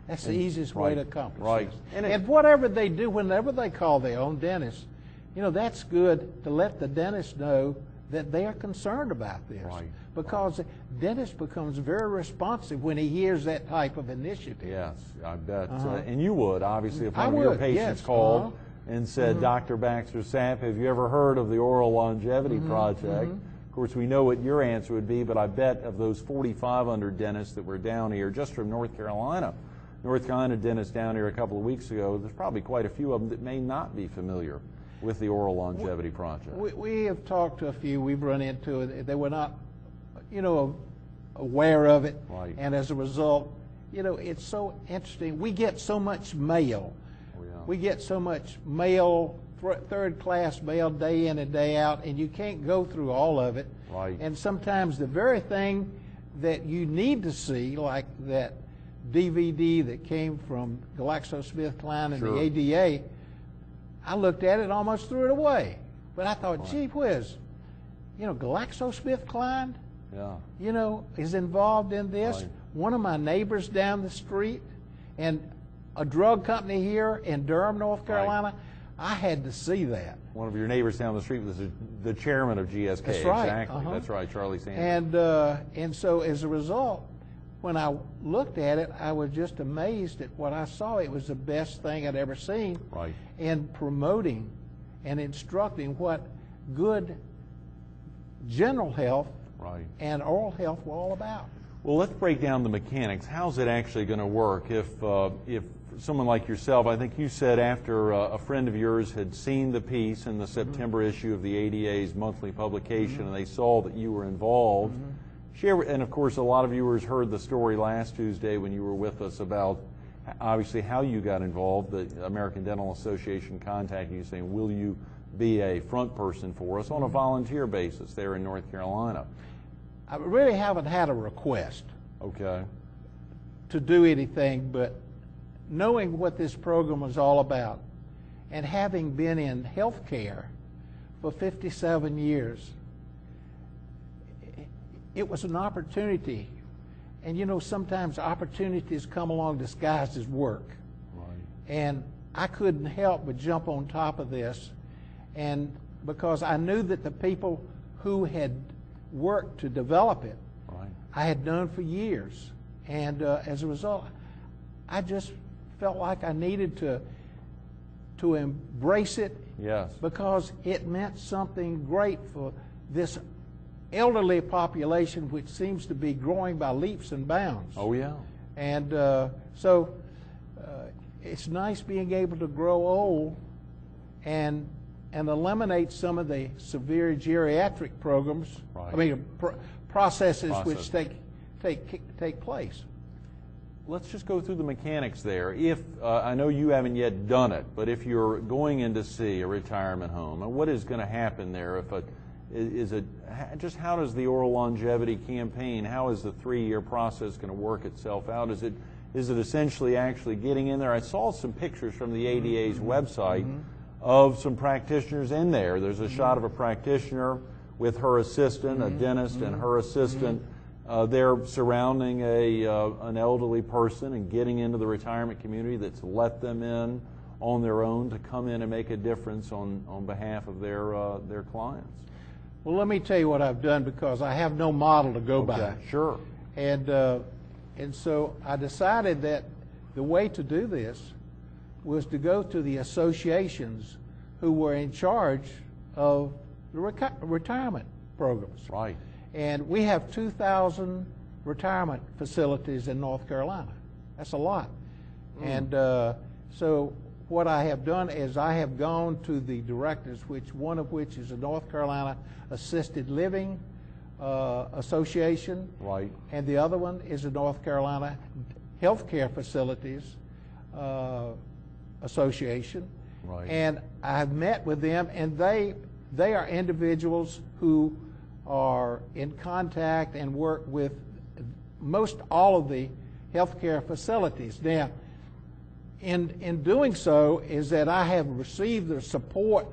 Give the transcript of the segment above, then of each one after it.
That's the easiest way to accomplish right. this. And whatever they do, whenever they call their own dentist, you know, that's good to let the dentist know that they are concerned about this. Right. Because the dentist becomes very responsive when he hears that type of initiative. Yes, I bet. And you would, obviously, if one I of your would, patients yes. called and said, Dr. Baxter Sapp, have you ever heard of the Oral Longevity Project? Of course, we know what your answer would be, but I bet of those 4,500 dentists that were down here, just from North Carolina dentists down here a couple of weeks ago, there's probably quite a few of them that may not be familiar with the Oral Longevity Project. We have talked to a few. We've run into it. They were not, you know, aware of it. Right. And as a result, you know, it's so interesting. We get so much mail. Oh, yeah. We get so much mail, third-class mail, day in and day out, and you can't go through all of it. Right. And sometimes the very thing that you need to see, like that DVD that came from GlaxoSmithKline and Sure. the ADA, I looked at it and almost threw it away. But I thought, gee whiz, you know, GlaxoSmithKline, you know, is involved in this. Right. One of my neighbors down the street and a drug company here in Durham, North Carolina, I had to see that. One of your neighbors down the street was the chairman of GSK. That's right. Exactly. That's right, Charlie Sanders. And so as a result, when I looked at it, I was just amazed at what I saw. It was the best thing I'd ever seen in promoting and instructing what good general health and oral health were all about. Well, let's break down the mechanics. How's it actually going to work? If someone like yourself, I think you said after a friend of yours had seen the piece in the September issue of the ADA's monthly publication and they saw that you were involved, share, and of course a lot of viewers heard the story last Tuesday when you were with us about obviously how you got involved. The American Dental Association contacted you saying, will you be a front person for us on a volunteer basis there in North Carolina? I really haven't had a request to do anything, but knowing what this program was all about and having been in health care for 57 years, it was an opportunity. And you know, sometimes opportunities come along disguised as work. And I couldn't help but jump on top of this, and because I knew that the people who had worked to develop it, I had known for years. And as a result, I just felt like I needed to embrace it because it meant something great for this elderly population, which seems to be growing by leaps and bounds. Oh, yeah. And so it's nice being able to grow old and eliminate some of the severe geriatric programs, processes which take place. Let's just go through the mechanics there. If I know you haven't yet done it, but if you're going in to see a retirement home, and what is going to happen there? Just how does the oral longevity campaign? How is the 3-year process going to work itself out? Is it essentially actually getting in there? I saw some pictures from the ADA's website of some practitioners in there. There's a shot of a practitioner with her assistant, a dentist, and her assistant. They're surrounding an elderly person and getting into the retirement community that's let them in on their own to come in and make a difference on behalf of their clients. Well, let me tell you what I've done, because I have no model to go by. Sure. And so I decided that the way to do this was to go to the associations who were in charge of the retirement programs. And we have 2,000 retirement facilities in North Carolina. That's a lot. And so what I have done is I have gone to the directors, one of which is the North Carolina Assisted Living Association, and the other one is the North Carolina Healthcare Facilities Association. And I've met with them, and they are individuals who are in contact and work with most all of the healthcare facilities. Now, in doing so is that I have received the support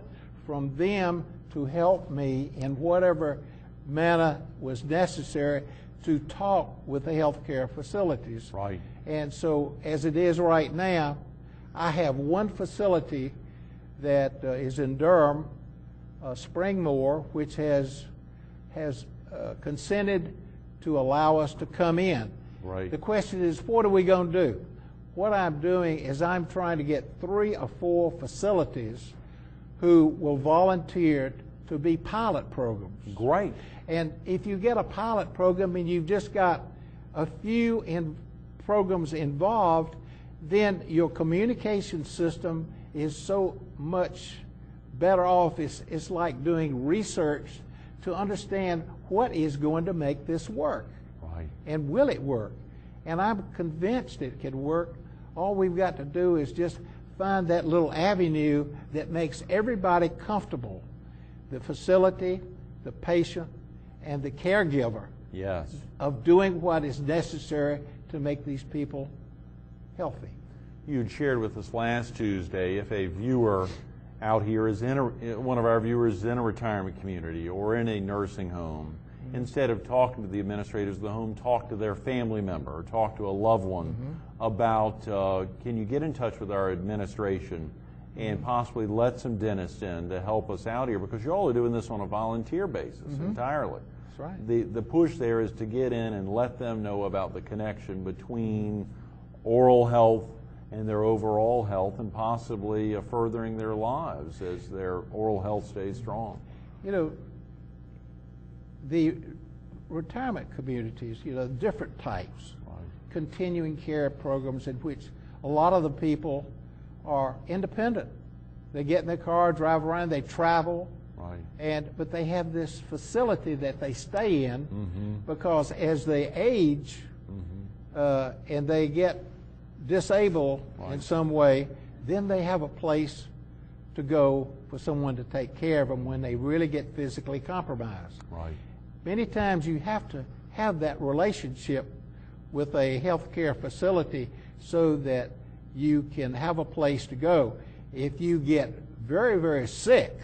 from them to help me in whatever manner was necessary to talk with the healthcare facilities. Right. And so as it is right now, I have one facility that is in Durham, Springmore, which has consented to allow us to come in. Right. The question is, what are we going to do? What I'm doing is I'm trying to get 3 or 4 facilities who will volunteer to be pilot programs. Great. And if you get a pilot program and you've just got a few programs involved, then your communication system is so much better off. It's like doing research to understand what is going to make this work. Right. And will it work? And I'm convinced it can work. All we've got to do is just find that little avenue that makes everybody comfortable. The facility, the patient, and the caregiver. Yes. Of doing what is necessary to make these people healthy. You had shared with us last Tuesday, if a viewer out here is one of our viewers is in a retirement community or in a nursing home, instead of talking to the administrators of the home, talk to their family member or talk to a loved one about, can you get in touch with our administration and possibly let some dentists in to help us out here, because you all are doing this on a volunteer basis entirely. That's right. The push there is to get in and let them know about the connection between oral health and their overall health, and possibly furthering their lives as their oral health stays strong. You know, the retirement communities, different types, continuing care programs in which a lot of the people are independent. They get in their car, drive around, they travel, but they have this facility that they stay in because as they age and they get disabled in some way, then they have a place to go for someone to take care of them when they really get physically compromised. Many times you have to have that relationship with a healthcare facility so that you can have a place to go. If you get very, very sick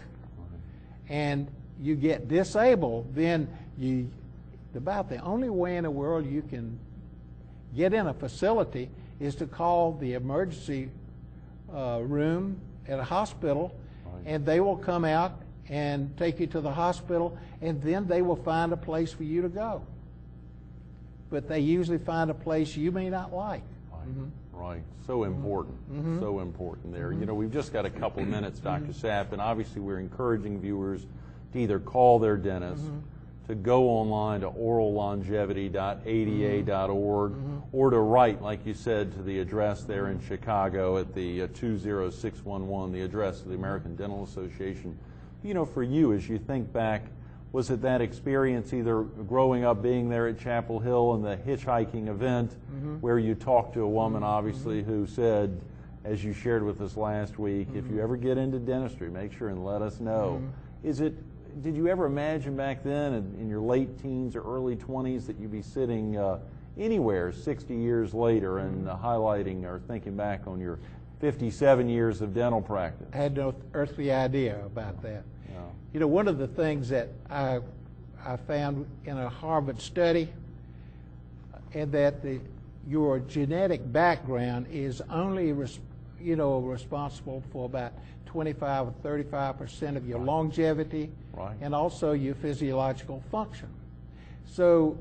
and you get disabled, then about the only way in the world you can get in a facility is to call the emergency room at a hospital, and they will come out and take you to the hospital, and then they will find a place for you to go. But they usually find a place you may not like. Right. So important. So important there. You know, we've just got a couple of minutes, Dr. Sapp, and obviously we're encouraging viewers to either call their dentist, to go online to orallongevity.ada.org, or to write, like you said, to the address there in Chicago at the 20611, the address of the American Dental Association. You know, for you, as you think back, was it that experience either growing up being there at Chapel Hill and the hitchhiking event where you talked to a woman, obviously, who said, as you shared with us last week, if you ever get into dentistry, make sure and let us know. Did you ever imagine back then in your late teens or early 20s that you'd be sitting anywhere 60 years later and highlighting or thinking back on your 57 years of dental practice? I had no earthly idea about that. You know, one of the things that I found in a Harvard study, and that your genetic background is only responsible for about 25 or 35% of your longevity and also your physiological function. So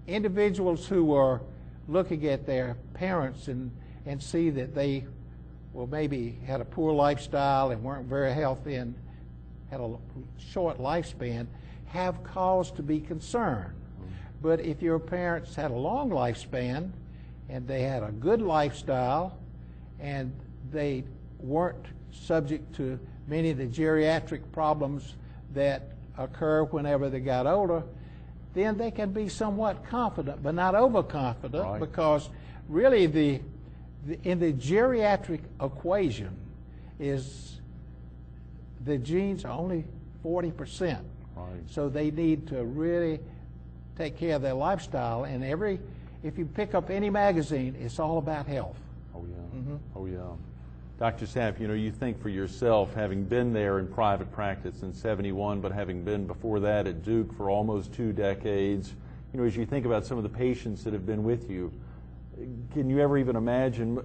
individuals who are looking at their parents and see that they maybe had a poor lifestyle and weren't very healthy and had a short lifespan have cause to be concerned. But if your parents had a long lifespan and they had a good lifestyle and they weren't subject to many of the geriatric problems that occur whenever they got older, then they can be somewhat confident, but not overconfident, because really in the geriatric equation is the genes are only 40%. So they need to really take care of their lifestyle, and if you pick up any magazine, it's all about health. Oh yeah. Dr. Sapp, you know, you think for yourself, having been there in private practice in '71, but having been before that at Duke for almost 2 decades, as you think about some of the patients that have been with you, can you ever even imagine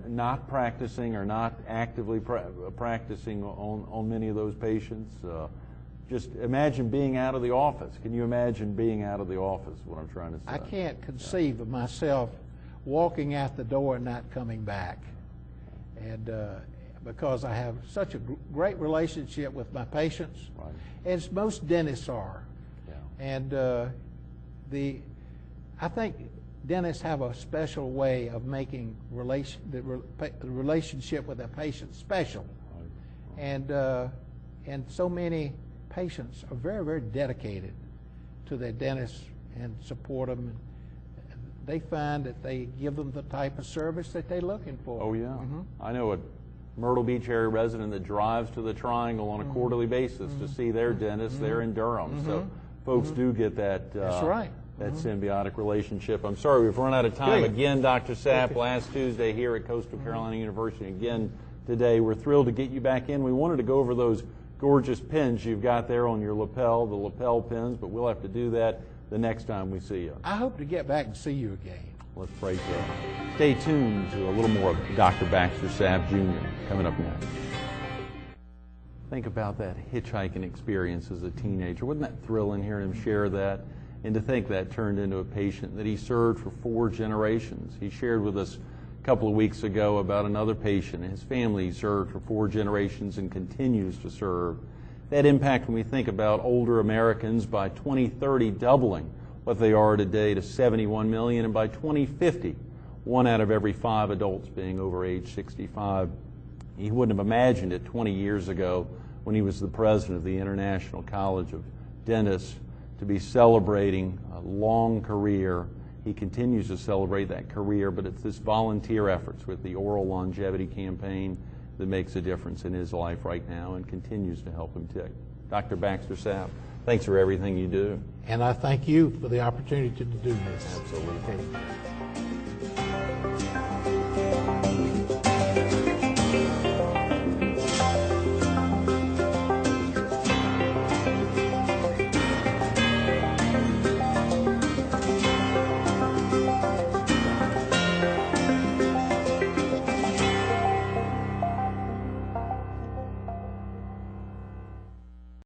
not practicing or not actively practicing on many of those patients? Just imagine being out of the office. Can you imagine being out of the office, what I'm trying to say? I can't conceive of myself walking out the door and not coming back. And because I have such a great relationship with my patients, Right. as most dentists are. Yeah. And I think dentists have a special way of making the relationship with a patient special. Right. And so many patients are very, very dedicated to their dentists and support them. They find that they give them the type of service that they're looking for. Oh, yeah. Mm-hmm. I know a Myrtle Beach area resident that drives to the Triangle on a quarterly basis to see their dentist there in Durham. So folks do get that. That's right. That symbiotic relationship. I'm sorry, we've run out of time. Good. Again, Dr. Sapp, last Tuesday here at Coastal Carolina University. Again, today, we're thrilled to get you back in. We wanted to go over those gorgeous pins you've got there on your lapel, the lapel pins, but we'll have to do that the next time we see you. I hope to get back and see you again. Let's pray so. Stay tuned to a little more of Dr. Baxter Sapp Jr. coming up next. Think about that hitchhiking experience as a teenager. Wasn't that thrilling hearing him share that? And to think that turned into a patient that he served for 4 generations. He shared with us a couple of weeks ago about another patient. His family served for 4 generations and continues to serve. That impact, when we think about older Americans, by 2030 doubling what they are today to 71 million, and by 2050, 1 out of every 5 adults being over age 65. He wouldn't have imagined it 20 years ago when he was the president of the International College of Dentists to be celebrating a long career. He continues to celebrate that career, but it's this volunteer efforts with the Oral Longevity Campaign that makes a difference in his life right now and continues to help him tick. Dr. Baxter Sapp, thanks for everything you do. And I thank you for the opportunity to do this. Absolutely. Okay.